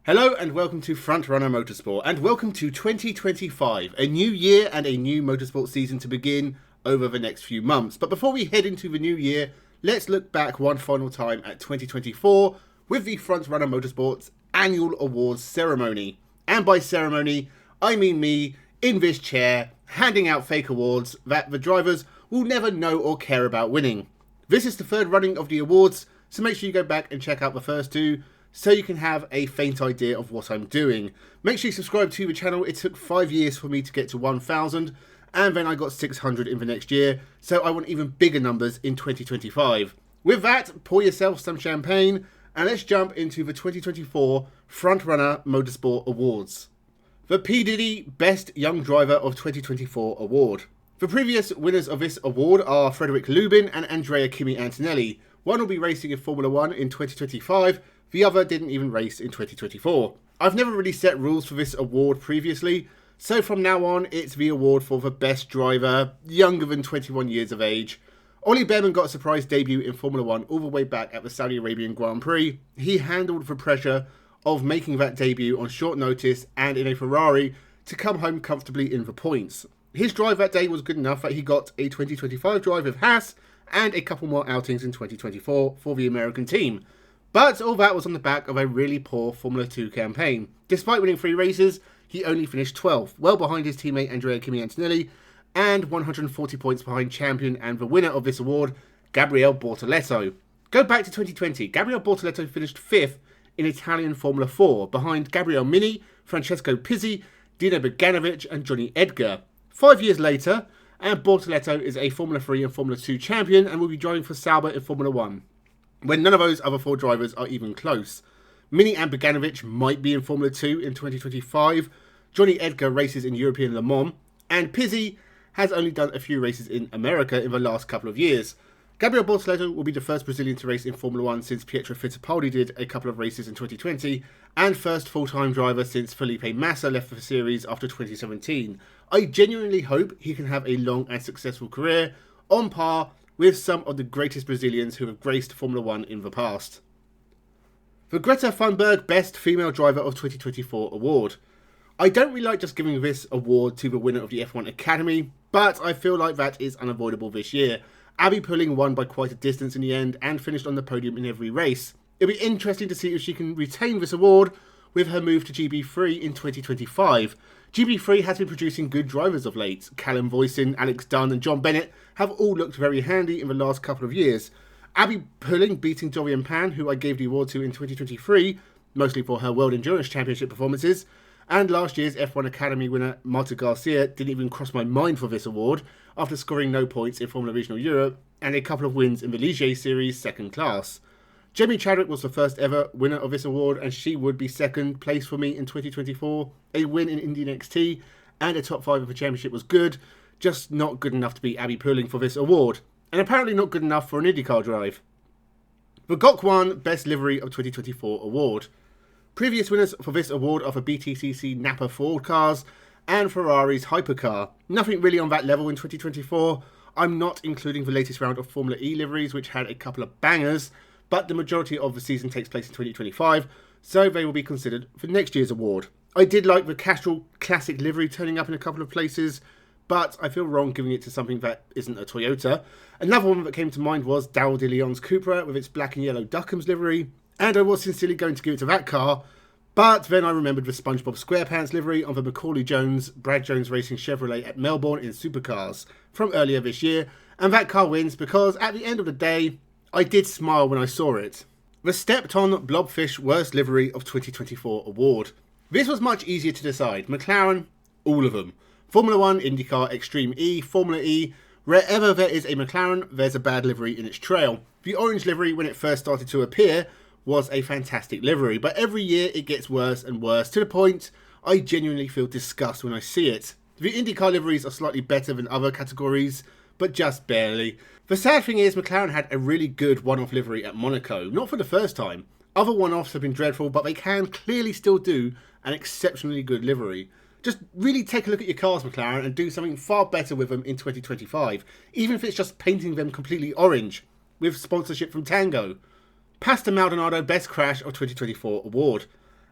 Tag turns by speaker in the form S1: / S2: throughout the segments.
S1: Hello and welcome to Frontrunner Motorsport, and welcome to 2025, a new year and a new motorsport season to begin over the next few months. But before we head into the new year, let's look back one final time at 2024 with the Frontrunner Motorsport's annual awards ceremony. And by ceremony, I mean me in this chair handing out fake awards that the drivers will never know or care about winning. This is the third running of the awards, so make sure you go back and check out the first two, so you can have a faint idea of what I'm doing. Make sure you subscribe to the channel. It took 5 years for me to get to 1,000, and then I got 600 in the next year, so I want even bigger numbers in 2025. With that, pour yourself some champagne, and let's jump into the 2024 Frontrunner Motorsport Awards. The P. Diddy Best Young Driver of 2024 Award. The previous winners of this award are Frederick Lubin and Andrea Kimi Antonelli. One will be racing in Formula 1 in 2025, the other didn't even race in 2024. I've never really set rules for this award previously, so from now on it's the award for the best driver younger than 21 years of age. Ollie Behrman got a surprise debut in Formula 1 all the way back at the Saudi Arabian Grand Prix. He handled the pressure of making that debut on short notice and in a Ferrari to come home comfortably in the points. His drive that day was good enough that he got a 2025 drive with Haas and a couple more outings in 2024 for the American team. But all that was on the back of a really poor Formula 2 campaign. Despite winning 3 races, he only finished 12th, well behind his teammate Andrea Kimi Antonelli, and 140 points behind champion and the winner of this award, Gabriele Bortoleto. Go back to 2020, Gabriele Bortoleto finished 5th in Italian Formula 4, behind Gabriele Mini, Francesco Pizzi, Dino Beganovic and Johnny Edgar. 5 years later, and Bortoleto is a Formula 3 and Formula 2 champion and will be driving for Sauber in Formula 1. When none of those other 4 drivers are even close. Mini and Beganovic might be in Formula 2 in 2025, Johnny Edgar races in European Le Mans, and Pizzi has only done a few races in America in the last couple of years. Gabriele Bortoleto will be the first Brazilian to race in Formula 1 since Pietro Fittipaldi did a couple of races in 2020, and first full-time driver since Felipe Massa left the series after 2017. I genuinely hope he can have a long and successful career, on par with some of the greatest Brazilians who have graced Formula 1 in the past. The Greta Thunberg Best Female Driver of 2024 Award. I don't really like just giving this award to the winner of the F1 Academy, but I feel like that is unavoidable this year. Abby Pulling won by quite a distance in the end and finished on the podium in every race. It'll be interesting to see if she can retain this award with her move to GB3 in 2025. GB3 has been producing good drivers of late. Callum Voisin, Alex Dunn and John Bennett have all looked very handy in the last couple of years. Abby Pulling beating Dorian Pan, who I gave the award to in 2023, mostly for her World Endurance Championship performances, and last year's F1 Academy winner Marta Garcia didn't even cross my mind for this award after scoring no points in Formula Regional Europe and a couple of wins in the Ligier Series second class. Jamie Chadwick was the first ever winner of this award, and she would be second place for me in 2024. A win in Indian XT and a top 5 of the championship was good, just not good enough to beat Abby Pulling for this award, and apparently not good enough for an IndyCar drive. The GOC1 Best Livery of 2024 Award. Previous winners for this award are the BTCC Napa Ford cars and Ferrari's Hypercar. Nothing really on that level in 2024. I'm not including the latest round of Formula E liveries, which had a couple of bangers, but the majority of the season takes place in 2025, so they will be considered for next year's award. I did like the Castrol Classic livery turning up in a couple of places, but I feel wrong giving it to something that isn't a Toyota. Another one that came to mind was Darrell de Leon's Cupra with its black and yellow Duckham's livery, and I was sincerely going to give it to that car, but then I remembered the SpongeBob SquarePants livery on the Macaulay Jones Brad Jones Racing Chevrolet at Melbourne in Supercars from earlier this year, and that car wins because at the end of the day, I did smile when I saw it. The Stepped-on Blobfish Worst Livery of 2024 Award. This was much easier to decide. McLaren, all of them. Formula 1, IndyCar, Extreme E, Formula E. Wherever there is a McLaren, there's a bad livery in its trail. The orange livery, when it first started to appear, was a fantastic livery, but every year it gets worse and worse, to the point I genuinely feel disgust when I see it. The IndyCar liveries are slightly better than other categories, but just barely. The sad thing is McLaren had a really good one-off livery at Monaco, not for the first time. Other one-offs have been dreadful, but they can clearly still do an exceptionally good livery. Just really take a look at your cars, McLaren, and do something far better with them in 2025, even if it's just painting them completely orange, with sponsorship from Tango. Pastor Maldonado Best Crash of 2024 Award.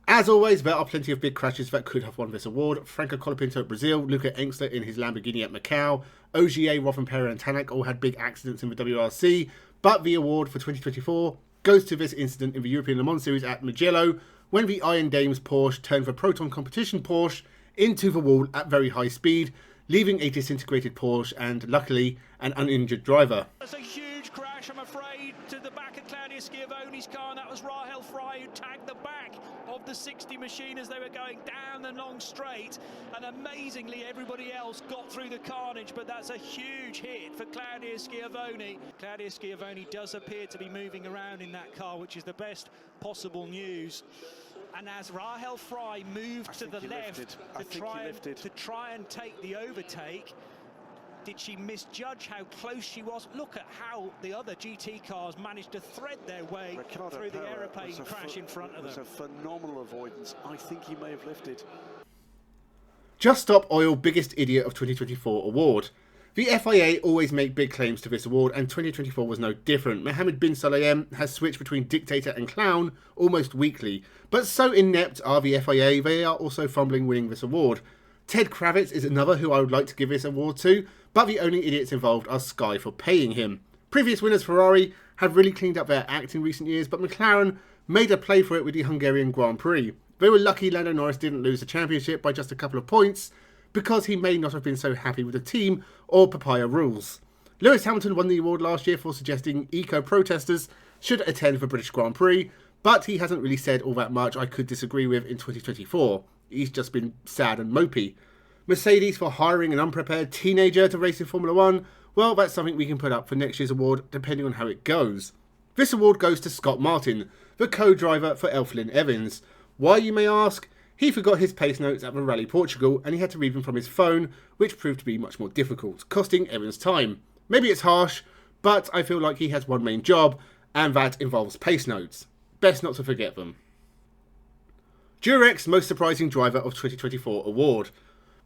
S1: As always, there are plenty of big crashes that could have won this award. Franco Colapinto at Brazil, Luca Engstler in his Lamborghini at Macau, Ogier, Rothenpera and Tanak all had big accidents in the WRC, but the award for 2024 goes to this incident in the European Le Mans Series at Mugello, when the Iron Dames Porsche turned the Proton competition Porsche into the wall at very high speed, leaving a disintegrated Porsche and, luckily, an uninjured driver.
S2: There's a huge crash, I'm afraid, to the back of Claudia Schiavone's car, and that was Rahel Fry who tagged the back of the 60 machine as they were going down the long straight, and amazingly everybody else got through the carnage, but that's a huge hit for Claudia Schiavone. Claudia Schiavone does appear to be moving around in that car, which is the best possible news. And as Rahel Fry moved to the left to try and take the overtake, did she misjudge how close she was? Look at how the other GT cars managed to thread their way through the aeroplane crash in front of them.
S3: It was a phenomenal avoidance. I think he may have lifted.
S1: Just Stop Oil Biggest Idiot of 2024 award. The FIA always make big claims to this award, and 2024 was no different. Mohammed bin Sulayem has switched between dictator and clown almost weekly, but so inept are the FIA, they are also fumbling winning this award. Ted Kravitz is another who I would like to give this award to, but the only idiots involved are Sky for paying him. Previous winners Ferrari have really cleaned up their act in recent years, but McLaren made a play for it with the Hungarian Grand Prix. They were lucky Lando Norris didn't lose the championship by just a couple of points, because he may not have been so happy with the team or papaya rules. Lewis Hamilton won the award last year for suggesting eco-protesters should attend the British Grand Prix, but he hasn't really said all that much I could disagree with in 2024. He's just been sad and mopey. Mercedes for hiring an unprepared teenager to race in Formula 1, well, that's something we can put up for next year's award depending on how it goes. This award goes to Scott Martin, the co-driver for Elfyn Evans. Why, you may ask? He forgot his pace notes at the Rally Portugal and he had to read them from his phone, which proved to be much more difficult, costing Evans time. Maybe it's harsh, but I feel like he has one main job, and that involves pace notes. Best not to forget them. Durex Most Surprising Driver of 2024 award.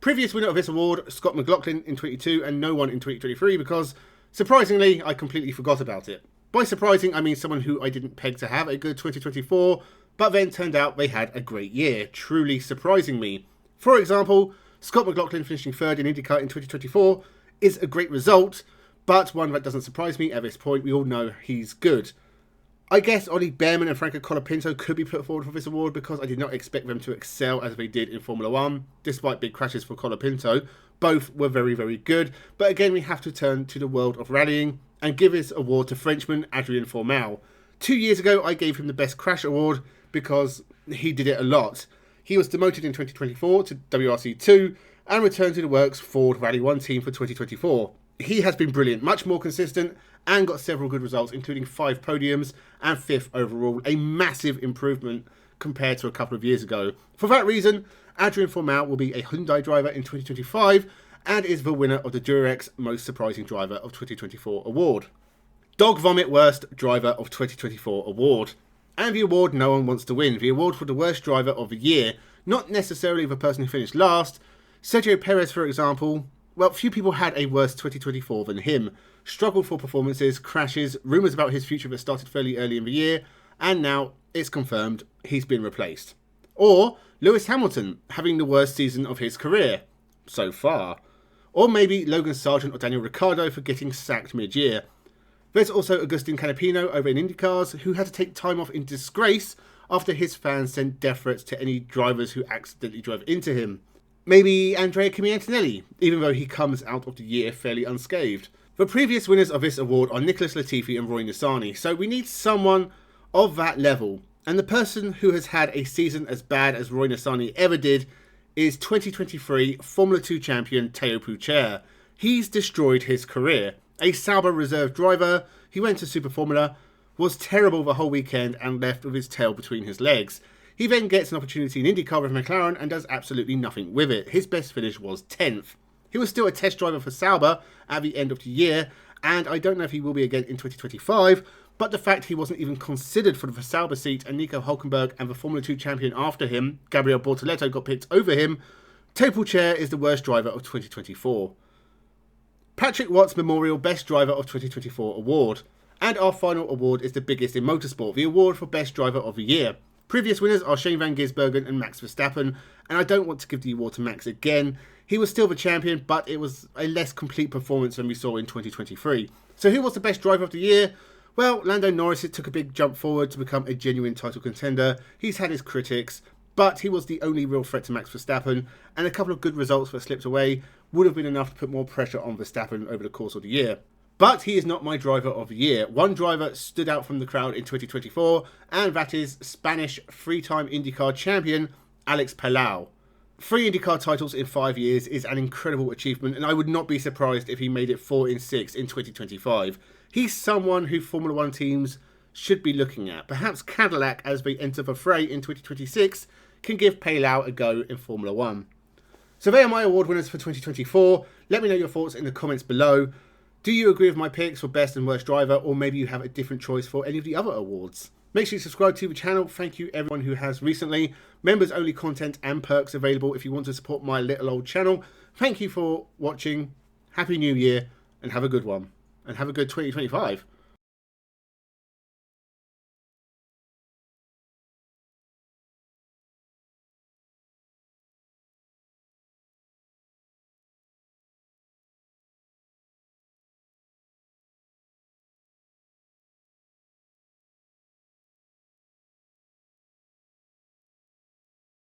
S1: Previous winner of this award, Scott McLaughlin in 22 and no one in 2023 because, surprisingly, I completely forgot about it. By surprising, I mean someone who I didn't peg to have a good 2024, but then turned out they had a great year, truly surprising me. For example, Scott McLaughlin finishing third in IndyCar in 2024 is a great result, but one that doesn't surprise me at this point. We all know he's good. I guess Ollie Behrman and Franco Colapinto could be put forward for this award because I did not expect them to excel as they did in Formula 1, despite big crashes for Colapinto. Both were very, very good, but again we have to turn to the world of rallying and give this award to Frenchman Adrien Fourmel. 2 years ago I gave him the Best Crash award because he did it a lot. He was demoted in 2024 to WRC2 and returned to the works Ford Rally 1 team for 2024. He has been brilliant, much more consistent, and got several good results, including 5 podiums and 5th overall, a massive improvement compared to a couple of years ago. For that reason, Adrien Fourmel will be a Hyundai driver in 2025 and is the winner of the Durex Most Surprising Driver of 2024 award. Dog Vomit Worst Driver of 2024 award. And the award no one wants to win, the award for the worst driver of the year, not necessarily the person who finished last. Sergio Perez, for example, well, few people had a worse 2024 than him. Struggled for performances, crashes, rumours about his future that started fairly early in the year, and now it's confirmed he's been replaced. Or Lewis Hamilton, having the worst season of his career, so far. Or maybe Logan Sargent or Daniel Ricciardo for getting sacked mid-year. There's also Agustin Canapino over in IndyCars, who had to take time off in disgrace after his fans sent death threats to any drivers who accidentally drove into him. Maybe Andrea Kimi Antonelli, even though he comes out of the year fairly unscathed. The previous winners of this award are Nicholas Latifi and Roy Nissany, so we need someone of that level. And the person who has had a season as bad as Roy Nissany ever did is 2023 Formula 2 champion Théo Pourchaire. He's destroyed his career. A Sauber reserve driver, he went to Super Formula, was terrible the whole weekend and left with his tail between his legs. He then gets an opportunity in IndyCar with McLaren and does absolutely nothing with it. His best finish was 10th. He was still a test driver for Sauber at the end of the year, and I don't know if he will be again in 2025, but the fact he wasn't even considered for the Sauber seat and Nico Hülkenberg and the Formula 2 champion after him, Gabriel Bortoleto, got picked over him, Théo Pourchaire is the worst driver of 2024. Patrick Watts Memorial Best Driver of 2024 award. And our final award is the biggest in motorsport, the award for Best Driver of the Year. Previous winners are Shane van Gisbergen and Max Verstappen, and I don't want to give the award to Max again. He was still the champion, but it was a less complete performance than we saw in 2023. So who was the best driver of the year? Well, Lando Norris took a big jump forward to become a genuine title contender. He's had his critics, but he was the only real threat to Max Verstappen, and a couple of good results that slipped away would have been enough to put more pressure on Verstappen over the course of the year. But he is not my driver of the year. One driver stood out from the crowd in 2024, and that is Spanish three-time IndyCar champion Alex Palou. 3 IndyCar titles in 5 years is an incredible achievement, and I would not be surprised if he made it 4 in 6 in 2025. He's someone who Formula 1 teams should be looking at. Perhaps Cadillac, as they enter the fray in 2026, can give Palou a go in Formula 1. So they are my award winners for 2024. Let me know your thoughts in the comments below. Do you agree with my picks for best and worst driver, or maybe you have a different choice for any of the other awards? Make sure you subscribe to the channel. Thank you everyone who has recently. Members only content and perks available if you want to support my little old channel. Thank you for watching. Happy New Year and have a good one. And have a good 2025.